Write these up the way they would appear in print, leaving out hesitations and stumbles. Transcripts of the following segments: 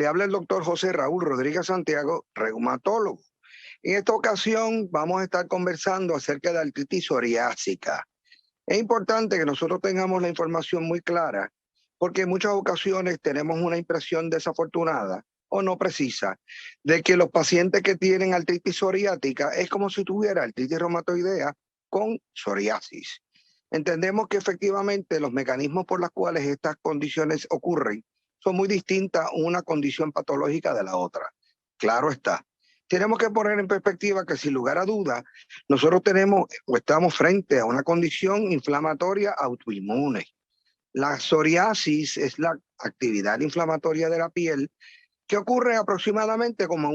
Le habla el doctor José Raúl Rodríguez Santiago, reumatólogo. En esta ocasión vamos a estar conversando acerca de la artritis psoriásica. Es importante que nosotros tengamos la información muy clara, porque en muchas ocasiones tenemos una impresión desafortunada o no precisa de que los pacientes que tienen artritis psoriática es como si tuviera artritis reumatoidea con psoriasis. Entendemos que efectivamente los mecanismos por los cuales estas condiciones ocurren son muy distintas una condición patológica de la otra. Claro está. Tenemos que poner en perspectiva que sin lugar a duda, nosotros tenemos o estamos frente a una condición inflamatoria autoinmune. La psoriasis es la actividad inflamatoria de la piel que ocurre aproximadamente como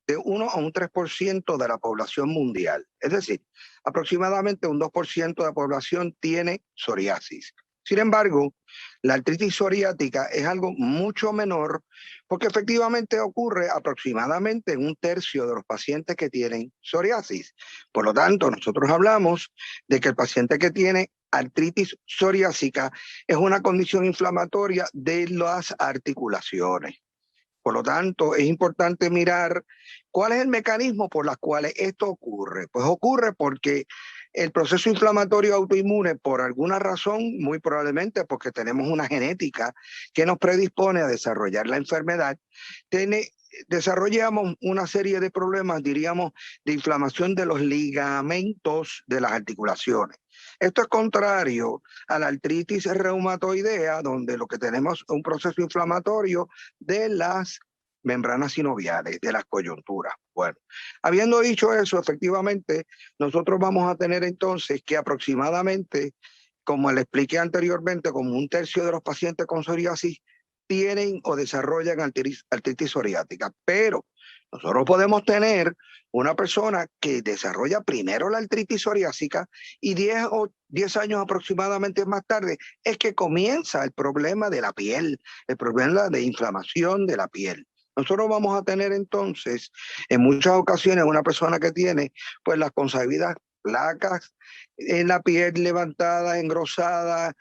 de 1 a un 3% de la población mundial. Es decir, aproximadamente un 2% de la población tiene psoriasis. Sin embargo, la artritis psoriática es algo mucho menor porque efectivamente ocurre aproximadamente en un tercio de los pacientes que tienen psoriasis. Por lo tanto, nosotros hablamos de que el paciente que tiene artritis psoriásica es una condición inflamatoria de las articulaciones. Por lo tanto, es importante mirar cuál es el mecanismo por los cuales esto ocurre. Pues ocurre porque el proceso inflamatorio autoinmune, por alguna razón, muy probablemente porque tenemos una genética que nos predispone a desarrollar la enfermedad, desarrollamos una serie de problemas, diríamos, de inflamación de los ligamentos de las articulaciones. Esto es contrario a la artritis reumatoidea, donde lo que tenemos es un proceso inflamatorio de las membranas sinoviales, de las coyunturas. Bueno, habiendo dicho eso, efectivamente, nosotros vamos a tener entonces que aproximadamente, como le expliqué anteriormente, como un tercio de los pacientes con psoriasis tienen o desarrollan artritis psoriática, pero nosotros podemos tener una persona que desarrolla primero la artritis psoriásica y 10 años aproximadamente más tarde es que comienza el problema de la piel, el problema de inflamación de la piel. Nosotros vamos a tener entonces, en muchas ocasiones, una persona que tiene pues las consabidas placas en la piel levantada, engrosada,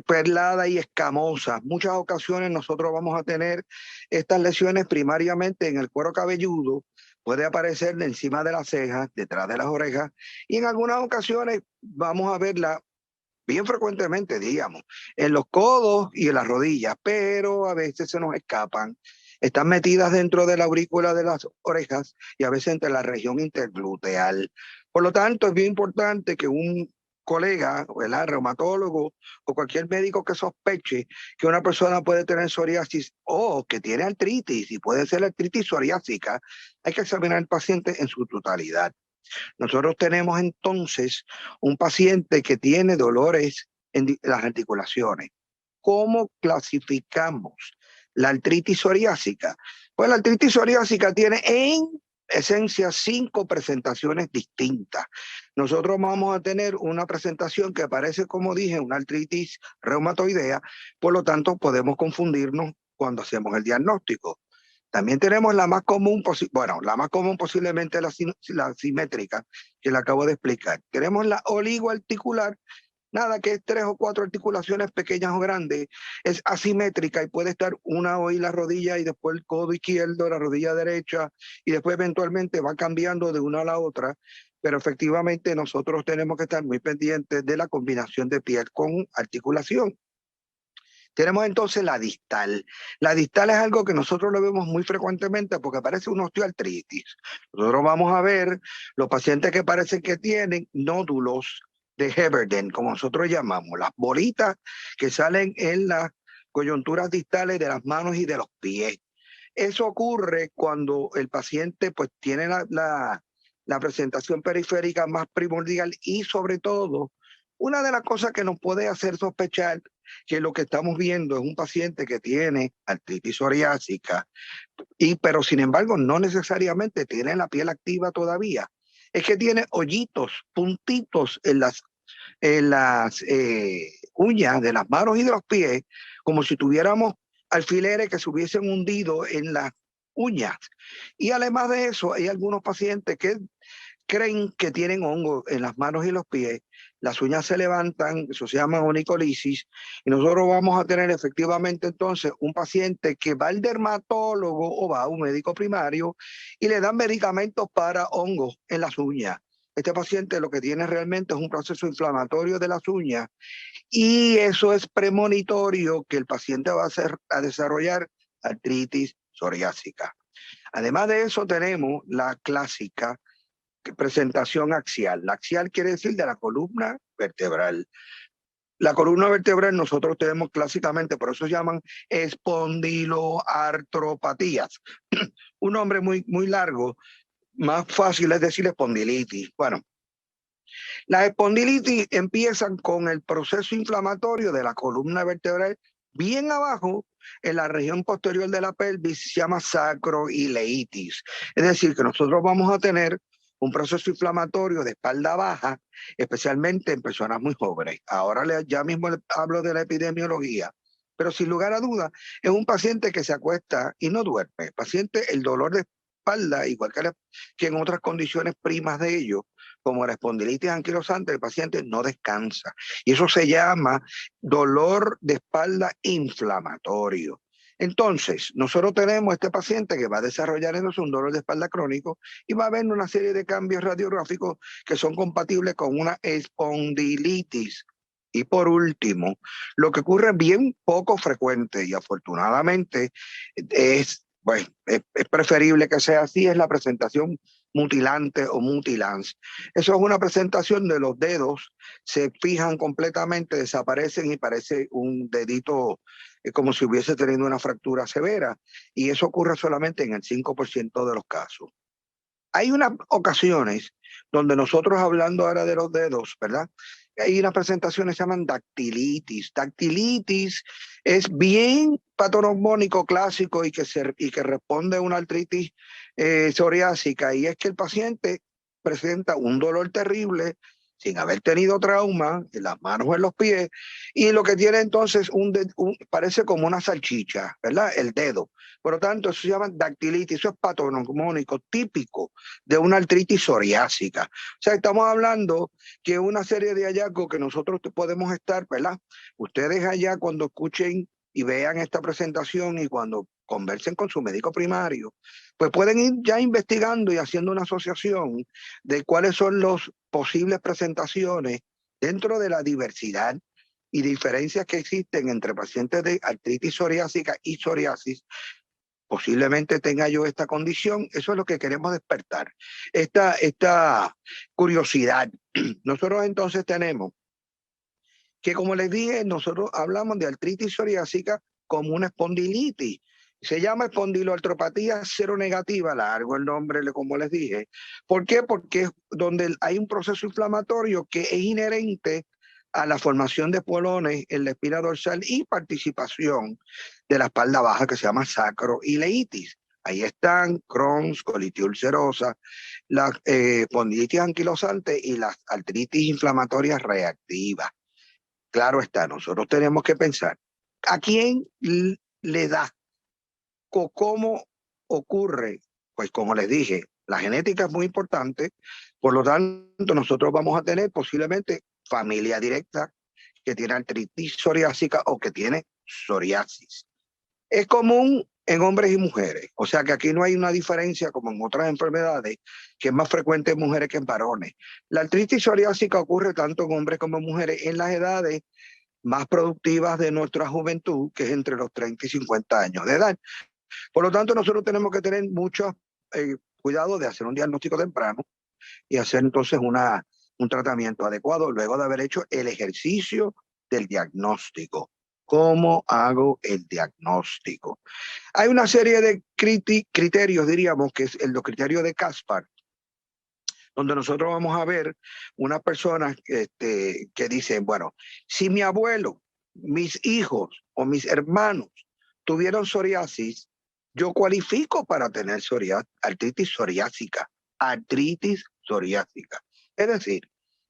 perlada y escamosa. Muchas ocasiones nosotros vamos a tener estas lesiones primariamente en el cuero cabelludo, puede aparecer encima de las cejas, detrás de las orejas, y en algunas ocasiones vamos a verla bien frecuentemente, digamos, en los codos y en las rodillas, pero a veces se nos escapan. Están metidas dentro de la aurícula de las orejas y a veces entre la región intergluteal. Por lo tanto, es bien importante que un colega, ¿verdad?, reumatólogo o cualquier médico que sospeche que una persona puede tener psoriasis o que tiene artritis y puede ser artritis psoriásica, hay que examinar al paciente en su totalidad. Nosotros tenemos entonces un paciente que tiene dolores en las articulaciones. ¿Cómo clasificamos la artritis psoriásica? Pues la artritis psoriásica tiene en esencia 5 presentaciones distintas. Nosotros vamos a tener una presentación que parece, como dije, una artritis reumatoidea, por lo tanto podemos confundirnos cuando hacemos el diagnóstico. También tenemos la más común, la más común posiblemente la simétrica, que le acabo de explicar. Tenemos la oligoarticular, nada que es 3 o 4 articulaciones pequeñas o grandes, es asimétrica y puede estar una hoy la rodilla y después el codo izquierdo, la rodilla derecha, y después eventualmente va cambiando de una a la otra, pero efectivamente nosotros tenemos que estar muy pendientes de la combinación de piel con articulación. Tenemos entonces la distal. La distal es algo que nosotros lo vemos muy frecuentemente porque parece una osteoartritis. Nosotros vamos a ver los pacientes que parecen que tienen nódulos de Heberden, como nosotros llamamos, las bolitas que salen en las coyunturas distales de las manos y de los pies. Eso ocurre cuando el paciente pues tiene la presentación periférica más primordial y sobre todo, una de las cosas que nos puede hacer sospechar que lo que estamos viendo es un paciente que tiene artritis psoriásica, pero sin embargo no necesariamente tiene la piel activa todavía. Es que tiene hoyitos, puntitos en las uñas de las manos y de los pies, como si tuviéramos alfileres que se hubiesen hundido en las uñas. Y además de eso, hay algunos pacientes que creen que tienen hongo en las manos y los pies, las uñas se levantan, eso se llama onicolisis, y nosotros vamos a tener efectivamente entonces un paciente que va al dermatólogo o va a un médico primario y le dan medicamentos para hongos en las uñas. Este paciente lo que tiene realmente es un proceso inflamatorio de las uñas y eso es premonitorio que el paciente va a desarrollar artritis psoriásica. Además de eso tenemos la clásica presentación axial. La axial quiere decir de la columna vertebral. La columna vertebral nosotros tenemos clásicamente, por eso se llaman espondiloartropatías. Un nombre muy largo, más fácil es decir espondilitis. Bueno, las espondilitis empiezan con el proceso inflamatorio de la columna vertebral bien abajo, en la región posterior de la pelvis, se llama sacroileitis. Es decir, que nosotros vamos a tener un proceso inflamatorio de espalda baja, especialmente en personas muy jóvenes. Ahora ya mismo hablo de la epidemiología, pero sin lugar a dudas, es un paciente que se acuesta y no duerme. El paciente, el dolor de espalda, igual que en otras condiciones primas de ello, como la espondilitis anquilosante, el paciente no descansa. Y eso se llama dolor de espalda inflamatorio. Entonces, nosotros tenemos este paciente que va a desarrollar entonces un dolor de espalda crónico y va a haber una serie de cambios radiográficos que son compatibles con una espondilitis. Y por último, lo que ocurre bien poco frecuente y afortunadamente es, pues, es preferible que sea así, es la presentación mutilante o mutilans. Eso es una presentación de los dedos, se fijan completamente, desaparecen y parece un dedito como si hubiese tenido una fractura severa. Y eso ocurre solamente en el 5% de los casos. Hay unas ocasiones donde nosotros hablando ahora de los dedos, ¿verdad? Hay unas presentaciones que se llaman dactilitis. Dactilitis es bien patognomónico clásico y que responde a una artritis psoriásica, y es que el paciente presenta un dolor terrible sin haber tenido trauma en las manos o en los pies, y lo que tiene entonces parece como una salchicha, ¿verdad? El dedo. Por lo tanto, eso se llama dactilitis, eso es patognomónico típico de una artritis psoriásica. O sea, estamos hablando que una serie de hallazgos que nosotros podemos estar, ¿verdad? Ustedes allá cuando escuchen y vean esta presentación y cuando conversen con su médico primario, pues pueden ir ya investigando y haciendo una asociación de cuáles son las posibles presentaciones dentro de la diversidad y diferencias que existen entre pacientes de artritis psoriásica y psoriasis. Posiblemente tenga yo esta condición. Eso es lo que queremos despertar, esta curiosidad. Nosotros entonces tenemos que, como les dije, nosotros hablamos de artritis psoriásica como una espondilitis. Se llama espondiloartropatía seronegativa, largo el nombre, como les dije. ¿Por qué? Porque es donde hay un proceso inflamatorio que es inherente a la formación de espolones en la espina dorsal y participación de la espalda baja, que se llama sacroileitis. Ahí están Crohn's, colitis ulcerosa, la espondilitis anquilosante y las artritis inflamatorias reactivas. Claro está, nosotros tenemos que pensar a quién le da o cómo ocurre. Pues como les dije, la genética es muy importante, por lo tanto nosotros vamos a tener posiblemente familia directa que tiene artritis psoriásica o que tiene psoriasis. Es común en hombres y mujeres, o sea que aquí no hay una diferencia como en otras enfermedades, que es más frecuente en mujeres que en varones. La artritis psoriásica ocurre tanto en hombres como en mujeres en las edades más productivas de nuestra juventud, que es entre los 30 y 50 años de edad. Por lo tanto, nosotros tenemos que tener mucho cuidado de hacer un diagnóstico temprano y hacer entonces un tratamiento adecuado luego de haber hecho el ejercicio del diagnóstico. ¿Cómo hago el diagnóstico? Hay una serie de criterios, diríamos, que es los criterios de Caspar, donde nosotros vamos a ver unas personas que dicen, bueno, si mi abuelo, mis hijos o mis hermanos tuvieron psoriasis, yo cualifico para tener artritis psoriásica. Artritis psoriásica. Es decir,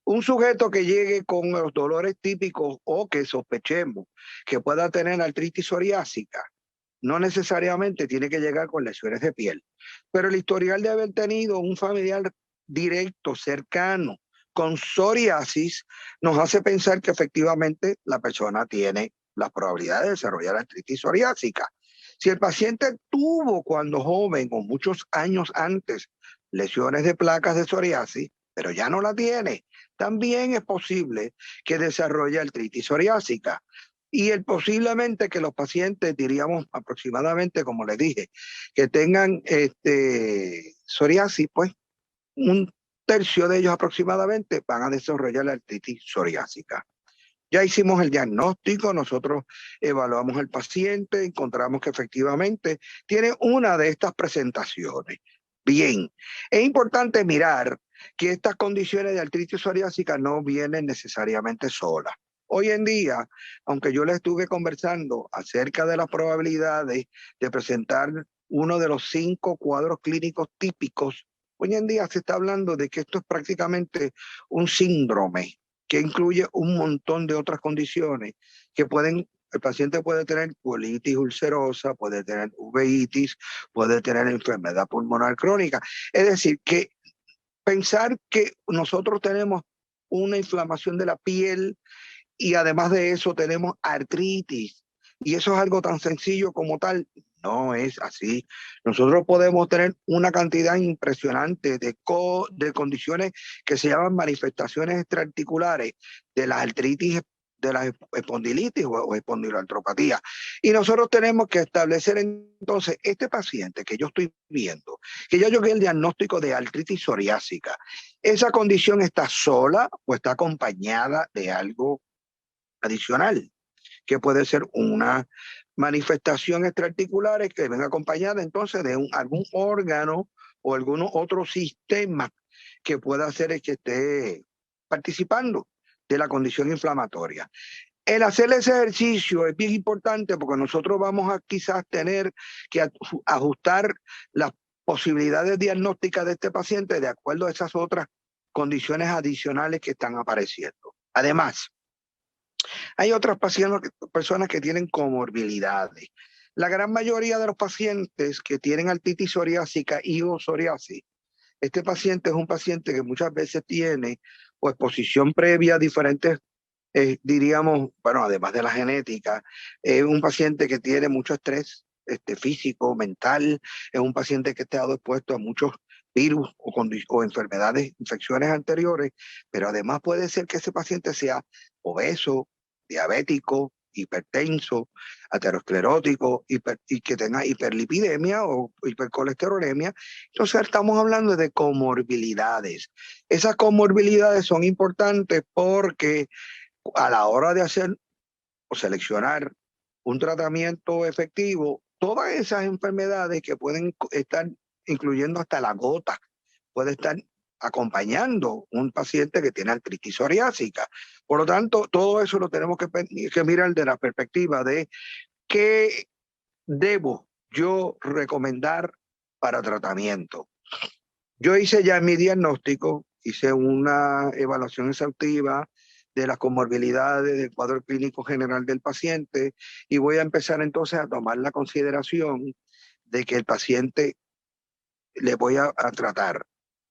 un sujeto que llegue con los dolores típicos o que sospechemos que pueda tener artritis psoriásica, no necesariamente tiene que llegar con lesiones de piel, pero el historial de haber tenido un familiar directo, cercano, con psoriasis, nos hace pensar que efectivamente la persona tiene la probabilidad de desarrollar artritis psoriásica. Si el paciente tuvo cuando joven o muchos años antes lesiones de placas de psoriasis, pero ya no la tiene, también es posible que desarrolle artritis psoriásica. Y posiblemente que los pacientes, diríamos aproximadamente, como les dije, que tengan psoriasis, pues un tercio de ellos aproximadamente van a desarrollar la artritis psoriásica. Ya hicimos el diagnóstico, nosotros evaluamos al paciente, encontramos que efectivamente tiene una de estas presentaciones. Bien, es importante mirar que estas condiciones de artritis psoriásica no vienen necesariamente solas. Hoy en día, aunque yo le estuve conversando acerca de las probabilidades de presentar uno de los 5 cuadros clínicos típicos, hoy en día se está hablando de que esto es prácticamente un síndrome que incluye un montón de otras condiciones que el paciente puede tener colitis ulcerosa, puede tener uveitis, puede tener enfermedad pulmonar crónica. Es decir, que pensar que nosotros tenemos una inflamación de la piel y además de eso tenemos artritis, y eso es algo tan sencillo como tal, no es así. Nosotros podemos tener una cantidad impresionante de condiciones que se llaman manifestaciones extraarticulares de la artritis, de la espondilitis o espondiloartropatía. Y nosotros tenemos que establecer entonces este paciente que yo estoy viendo, que ya yo vi el diagnóstico de artritis psoriásica. ¿Esa condición está sola o está acompañada de algo adicional, que puede ser una manifestación extraarticular que venga acompañada entonces de algún órgano o algún otro sistema que pueda hacer que esté participando de la condición inflamatoria? El hacer ese ejercicio es bien importante porque nosotros vamos a quizás tener que ajustar las posibilidades diagnósticas de este paciente de acuerdo a esas otras condiciones adicionales que están apareciendo. Además, hay otras personas que tienen comorbilidades. La gran mayoría de los pacientes que tienen artritis psoriásica y o psoriasis, este paciente es un paciente que muchas veces tiene o exposición previa a diferentes, diríamos, bueno, además de la genética, es un paciente que tiene mucho estrés físico, mental, es un paciente que ha estado expuesto a muchos virus o enfermedades, infecciones anteriores, pero además puede ser que ese paciente sea obeso, diabético, hipertenso, aterosclerótico, y que tenga hiperlipidemia o hipercolesterolemia. Entonces estamos hablando de comorbilidades. Esas comorbilidades son importantes porque a la hora de hacer o seleccionar un tratamiento efectivo, todas esas enfermedades que pueden estar incluyendo hasta la gota, puede estar acompañando un paciente que tiene artritis psoriásica. Por lo tanto, todo eso lo tenemos que mirar de la perspectiva de qué debo yo recomendar para tratamiento. Yo hice ya mi diagnóstico, hice una evaluación exhaustiva de las comorbilidades del cuadro clínico general del paciente y voy a empezar entonces a tomar la consideración de que el paciente le voy a tratar.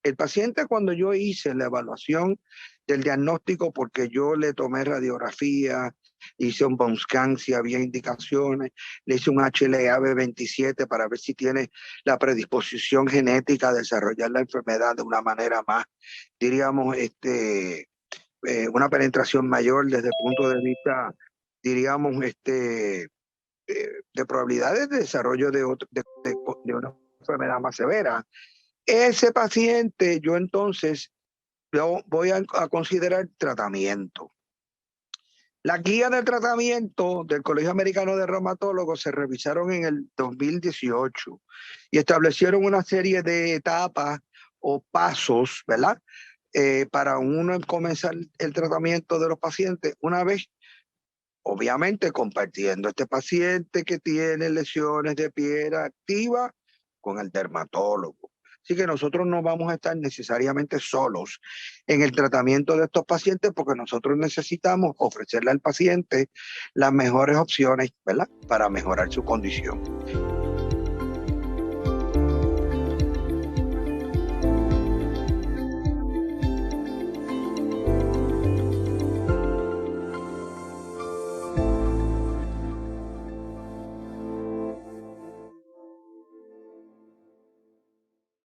El paciente, cuando yo hice la evaluación del diagnóstico, porque yo le tomé radiografía, hice un bone scan si había indicaciones, le hice un HLA-B27 para ver si tiene la predisposición genética a desarrollar la enfermedad de una manera más, diríamos, una penetración mayor desde el punto de vista, diríamos, de probabilidades de desarrollo de una enfermedad más severa. Ese paciente, yo voy a considerar tratamiento. La guía de tratamiento del Colegio Americano de Reumatólogos se revisaron en el 2018 y establecieron una serie de etapas o pasos, ¿verdad? Para uno comenzar el tratamiento de los pacientes una vez, obviamente, compartiendo este paciente que tiene lesiones de piel activa con el dermatólogo. Así que nosotros no vamos a estar necesariamente solos en el tratamiento de estos pacientes porque nosotros necesitamos ofrecerle al paciente las mejores opciones, ¿verdad?, para mejorar su condición.